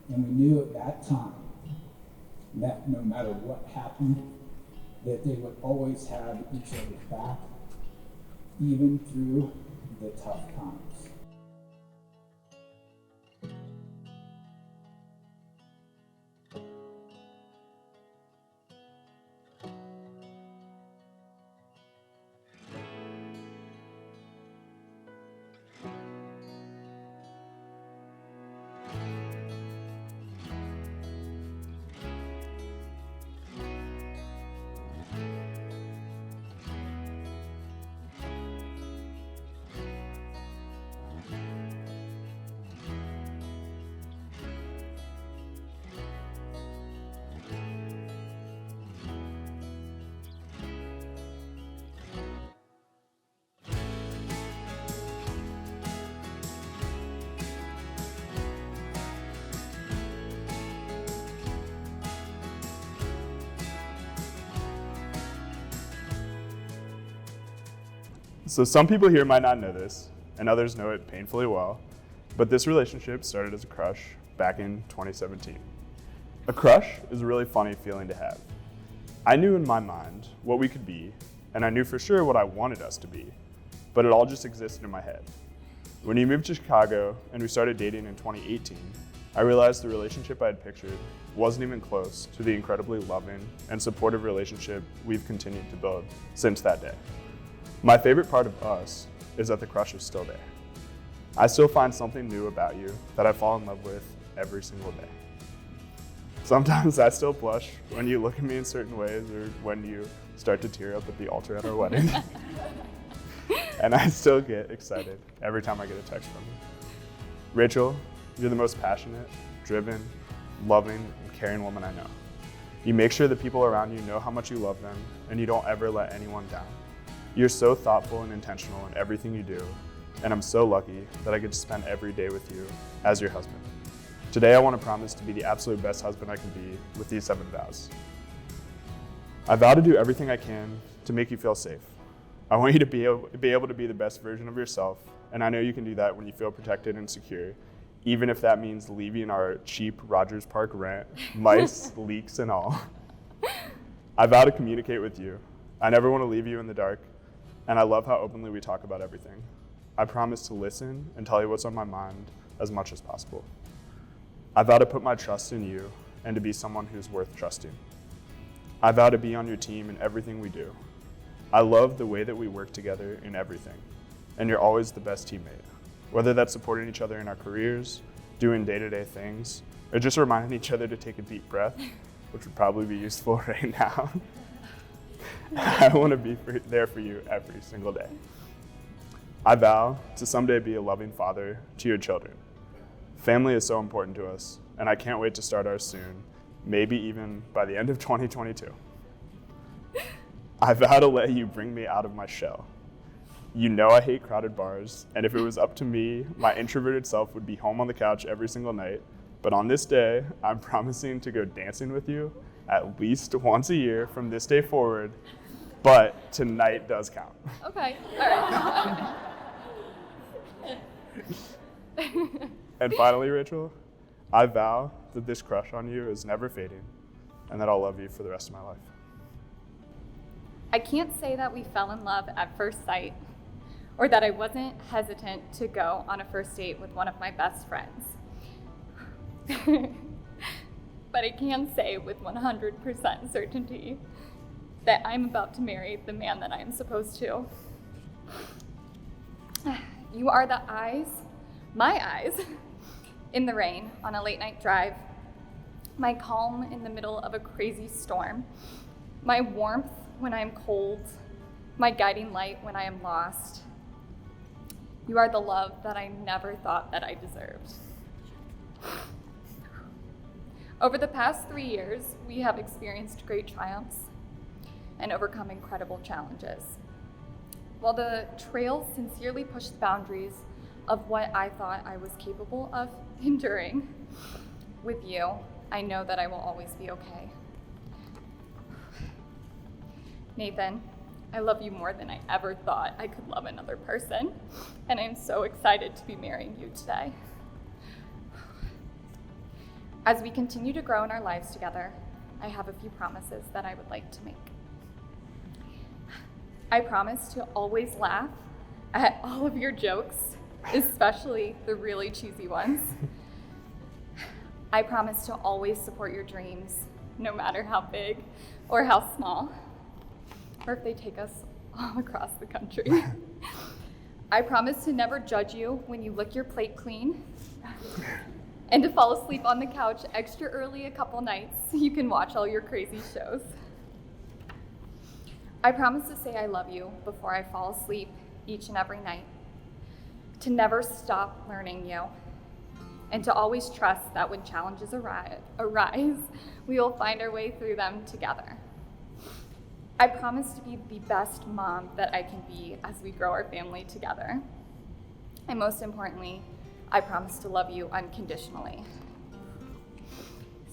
And we knew at that time that no matter what happened, that they would always have each other's back, even through the tough times. So some people here might not know this, and others know it painfully well, but this relationship started as a crush back in 2017. A crush is a really funny feeling to have. I knew in my mind what we could be, and I knew for sure what I wanted us to be, but it all just existed in my head. When you moved to Chicago and we started dating in 2018, I realized the relationship I had pictured wasn't even close to the incredibly loving and supportive relationship we've continued to build since that day. My favorite part of us is that the crush is still there. I still find something new about you that I fall in love with every single day. Sometimes I still blush when you look at me in certain ways or when you start to tear up at the altar at our wedding. And I still get excited every time I get a text from you. Rachel, you're the most passionate, driven, loving, and caring woman I know. You make sure the people around you know how much you love them, and you don't ever let anyone down. You're so thoughtful and intentional in everything you do, and I'm so lucky that I get to spend every day with you as your husband. Today, I want to promise to be the absolute best husband I can be with these 7 vows. I vow to do everything I can to make you feel safe. I want you to be able to be the best version of yourself, and I know you can do that when you feel protected and secure, even if that means leaving our cheap Rogers Park rent, mice, leaks, and all. I vow to communicate with you. I never want to leave you in the dark, and I love how openly we talk about everything. I promise to listen and tell you what's on my mind as much as possible. I vow to put my trust in you and to be someone who's worth trusting. I vow to be on your team in everything we do. I love the way that we work together in everything, and you're always the best teammate, whether that's supporting each other in our careers, doing day-to-day things, or just reminding each other to take a deep breath, which would probably be useful right now. I want to be there for you every single day. I vow to someday be a loving father to your children. Family is so important to us, and I can't wait to start ours soon, maybe even by the end of 2022. I vow to let you bring me out of my shell. You know I hate crowded bars, and if it was up to me, my introverted self would be home on the couch every single night. But on this day, I'm promising to go dancing with you at least once a year from this day forward, but tonight does count. Okay, all right. And finally, Rachel, I vow that this crush on you is never fading and that I'll love you for the rest of my life. I can't say that we fell in love at first sight, or that I wasn't hesitant to go on a first date with one of my best friends. But I can say with 100% certainty that I'm about to marry the man that I am supposed to. You are the eyes, my eyes, in the rain on a late night drive, my calm in the middle of a crazy storm, my warmth when I am cold, my guiding light when I am lost. You are the love that I never thought that I deserved. Over the past 3 years, we have experienced great triumphs and overcome incredible challenges. While the trail sincerely pushed the boundaries of what I thought I was capable of enduring, with you, I know that I will always be okay. Nathan, I love you more than I ever thought I could love another person, and I'm so excited to be marrying you today. As we continue to grow in our lives together, I have a few promises that I would like to make. I promise to always laugh at all of your jokes, especially the really cheesy ones. I promise to always support your dreams, no matter how big or how small, or if they take us all across the country. I promise to never judge you when you lick your plate clean, and to fall asleep on the couch extra early a couple nights so you can watch all your crazy shows. I promise to say I love you before I fall asleep each and every night, to never stop learning you, and to always trust that when challenges arise, we will find our way through them together. I promise to be the best mom that I can be as we grow our family together. And most importantly, I promise to love you unconditionally.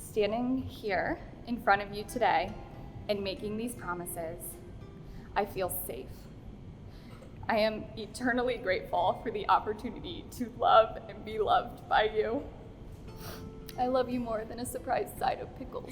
Standing here in front of you today and making these promises, I feel safe. I am eternally grateful for the opportunity to love and be loved by you. I love you more than a surprise side of pickles.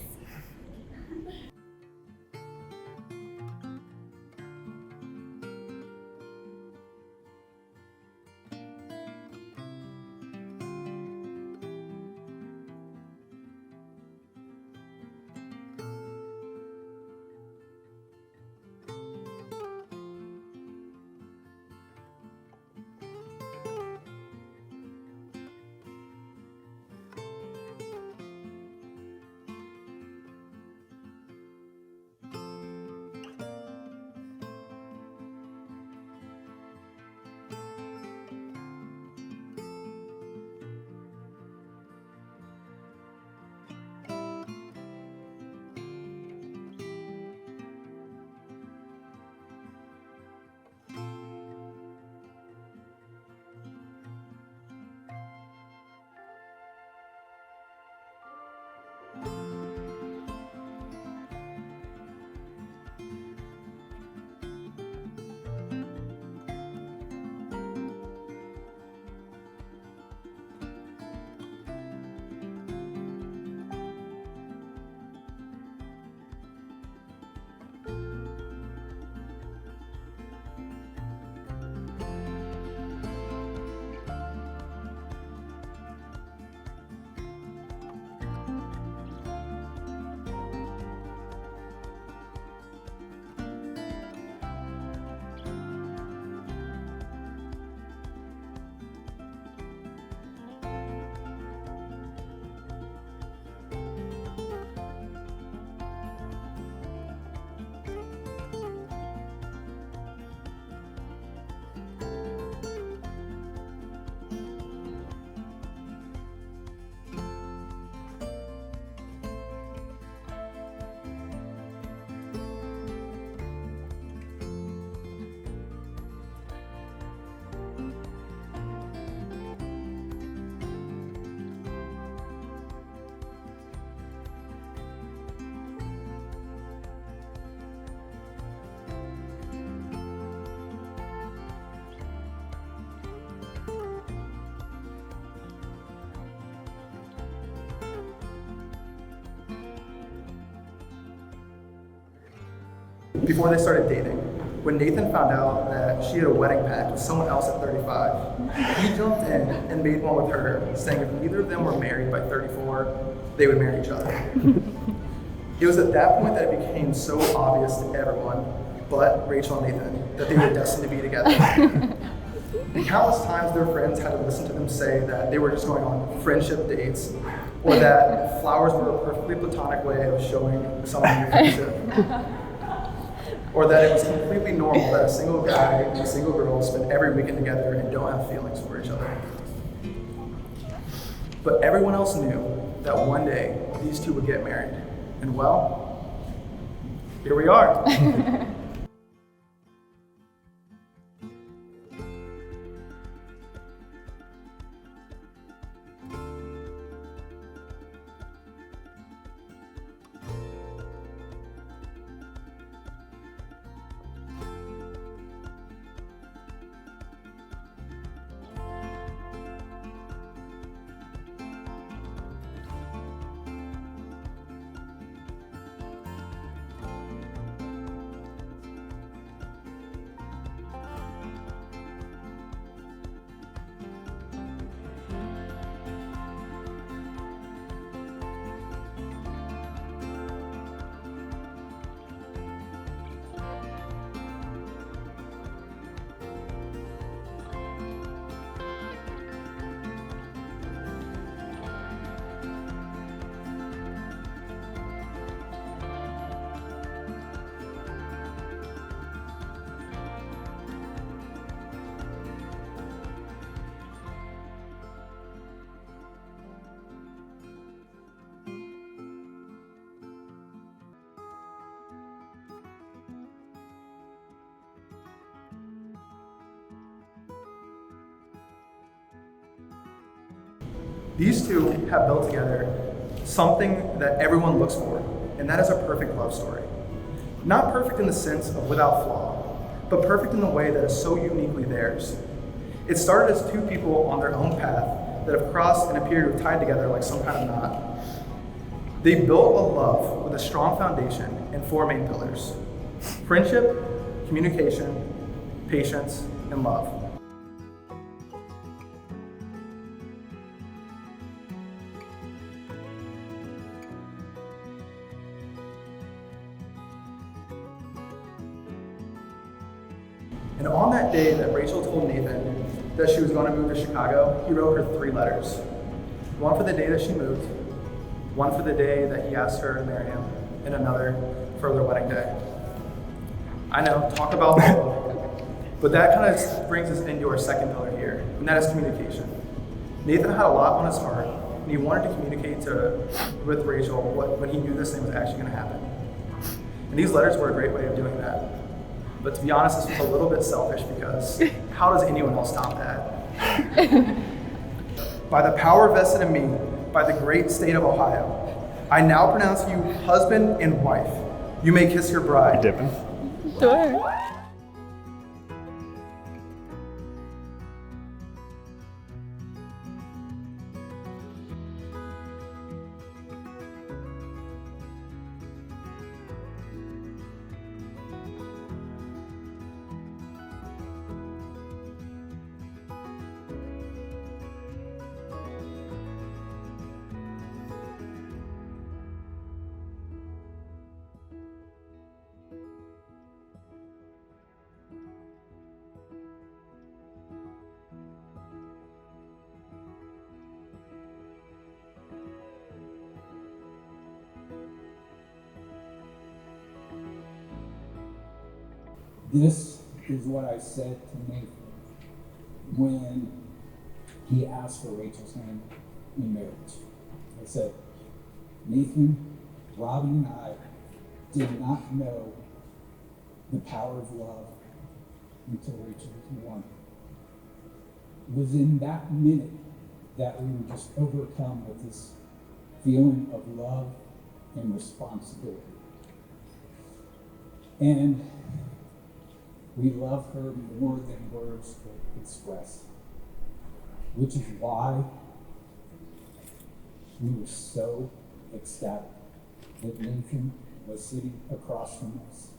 Before they started dating, when Nathan found out that she had a wedding pact with someone else at 35, he jumped in and made one with her, saying if neither of them were married by 34, they would marry each other. It was at that point that it became so obvious to everyone, but Rachel and Nathan, that they were destined to be together. Countless times their friends had to listen to them say that they were just going on friendship dates, or that flowers were a perfectly platonic way of showing someone your friendship. Or that it was completely normal that a single guy and a single girl spend every weekend together and don't have feelings for each other. But everyone else knew that one day these two would get married. And well, here we are. These two have built together something that everyone looks for, and that is a perfect love story. Not perfect in the sense of without flaw, but perfect in the way that is so uniquely theirs. It started as two people on their own path that have crossed and appear to have tied together like some kind of knot. They built a love with a strong foundation and four main pillars: friendship, communication, patience, and love. And on that day that Rachel told Nathan that she was going to move to Chicago, he wrote her 3 letters. One for the day that she moved, one for the day that he asked her to marry him, and another for their wedding day. I know, talk about love, but that kind of brings us into our second pillar here, and that is communication. Nathan had a lot on his heart, and he wanted to communicate with Rachel when he knew this thing was actually going to happen. And these letters were a great way of doing that. But to be honest, this was a little bit selfish because how does anyone else top that? By the power vested in me by the great state of Ohio, I now pronounce you husband and wife. You may kiss your bride. You dipping? Sure. This is what I said to Nathan when he asked for Rachel's hand in marriage. I said, Nathan, Robbie and I did not know the power of love until Rachel was born. It was in that minute that we were just overcome with this feeling of love and responsibility. And we love her more than words could express, which is why we were so ecstatic that Nathan was sitting across from us,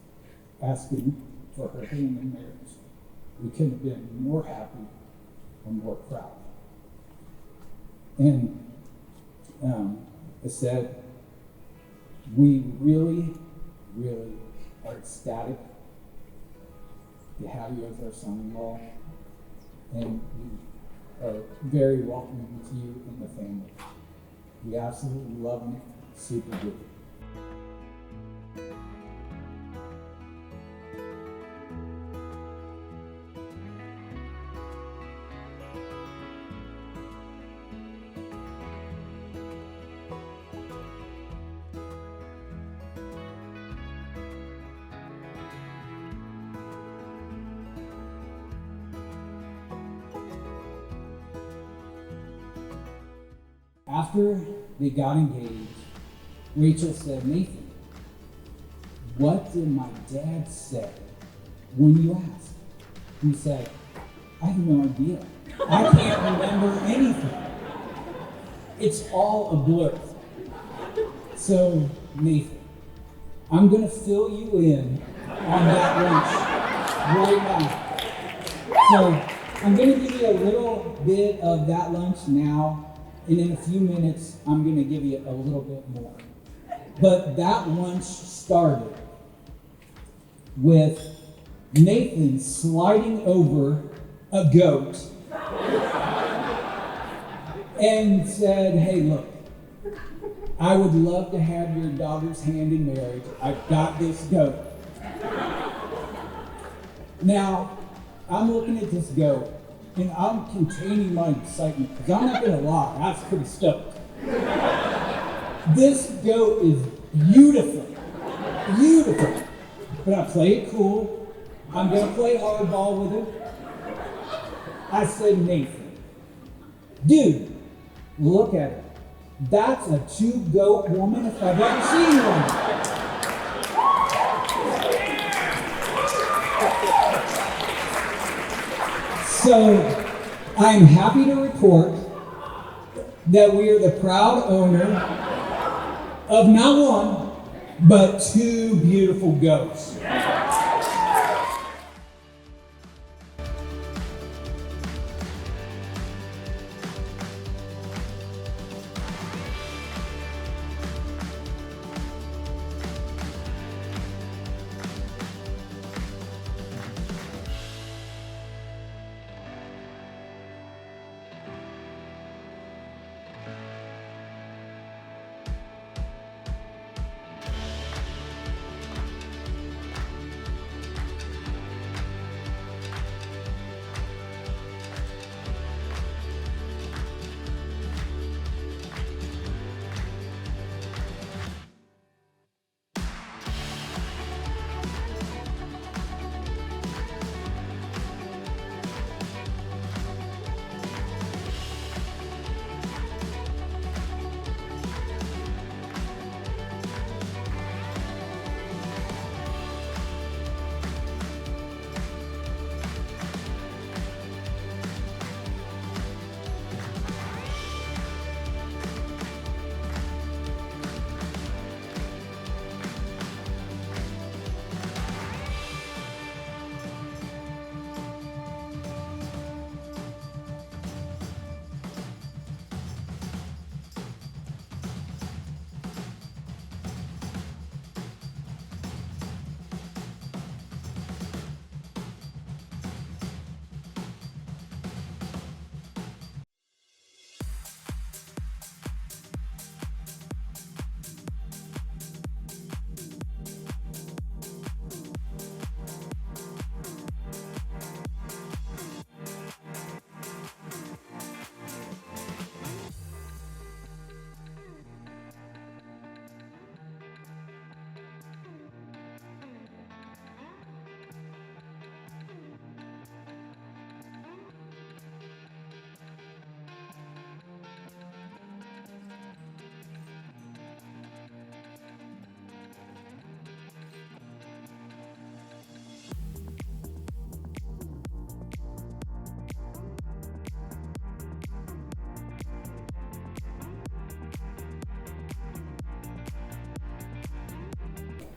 asking for her hand in marriage. We couldn't have been more happy or more proud. And I said, we really, really are ecstatic to have you as our son-in-law, and we are very welcoming to you and the family. We absolutely love you, super good. After they got engaged, Rachel said, Nathan, what did my dad say when you asked? He said, I have no idea. I can't remember anything. It's all a blur. So, Nathan, I'm going to fill you in on that lunch right now. So, I'm going to give you a little bit of that lunch now. And in a few minutes, I'm going to give you a little bit more. But that lunch started with Nathan sliding over a goat and said, hey, look, I would love to have your daughter's hand in marriage. I've got this goat. Now, I'm looking at this goat, and I'm containing my excitement, because I'm not gonna lie, I was pretty stoked. This goat is beautiful, beautiful. But I play it cool. I'm gonna play hardball with it. I said, Nathan, dude, Look at her. That's a two-goat woman if I've ever seen one. So I'm happy to report that we are the proud owner of not one, but two beautiful goats.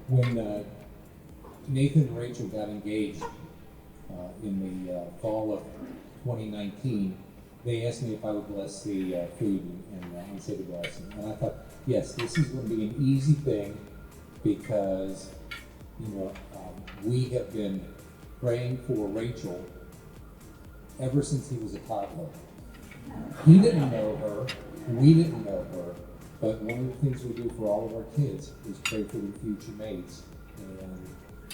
When Nathan and Rachel got engaged in the fall of 2019, they asked me if I would bless the food and say the blessing. And I thought, yes, this is going to be an easy thing because, we have been praying for Rachel ever since he was a toddler. He didn't know her, we didn't know her, but one of the things we do for all of our kids is pray for their future mates.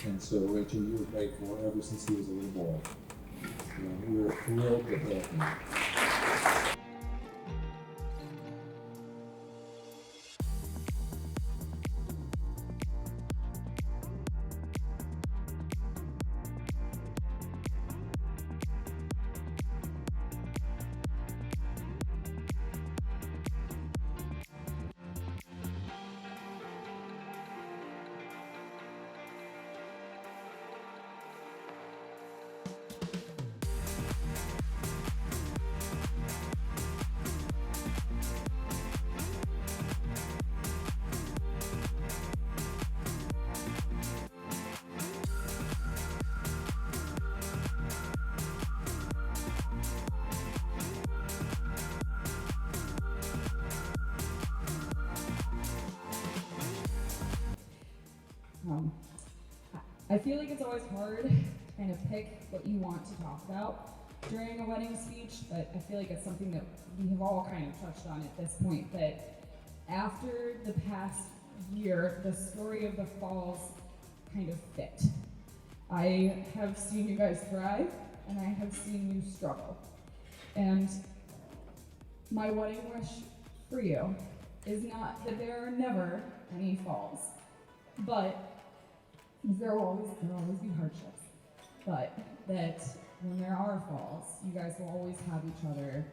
And so Rachel, you were prayed for ever since he was a little boy. And we were thrilled to have him. I feel like it's always hard to kind of pick what you want to talk about during a wedding speech, but I feel like it's something that we have all kind of touched on at this point, that after the past year, the story of the falls kind of fit. I have seen you guys thrive, and I have seen you struggle. And my wedding wish for you is not that there are never any falls, but there will always be hardships, but that when there are falls, you guys will always have each other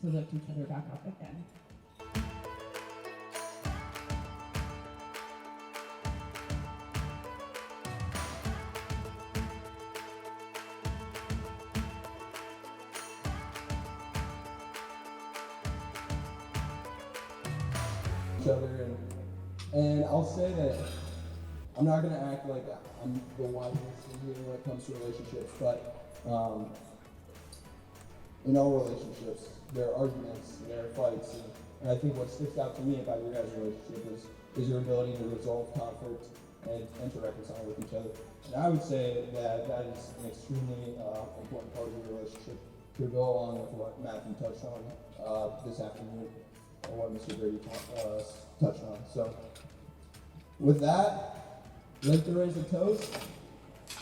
to lift each other back up again. Each other, and I'll say that I'm not gonna act like I'm the wisest in here when it comes to relationships, but in all relationships there are arguments, there are fights, and I think what sticks out to me about your guys' relationship is your ability to resolve conflict and to reconcile with each other. And I would say that that is an extremely important part of your relationship to go along with what Matthew touched on this afternoon and what Mr. Brady touched on. So with that, I'd like to raise a toast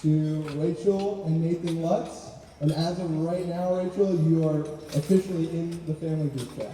to Rachel and Nathan Lutz. And as of right now, Rachel, you are officially in the family group chat.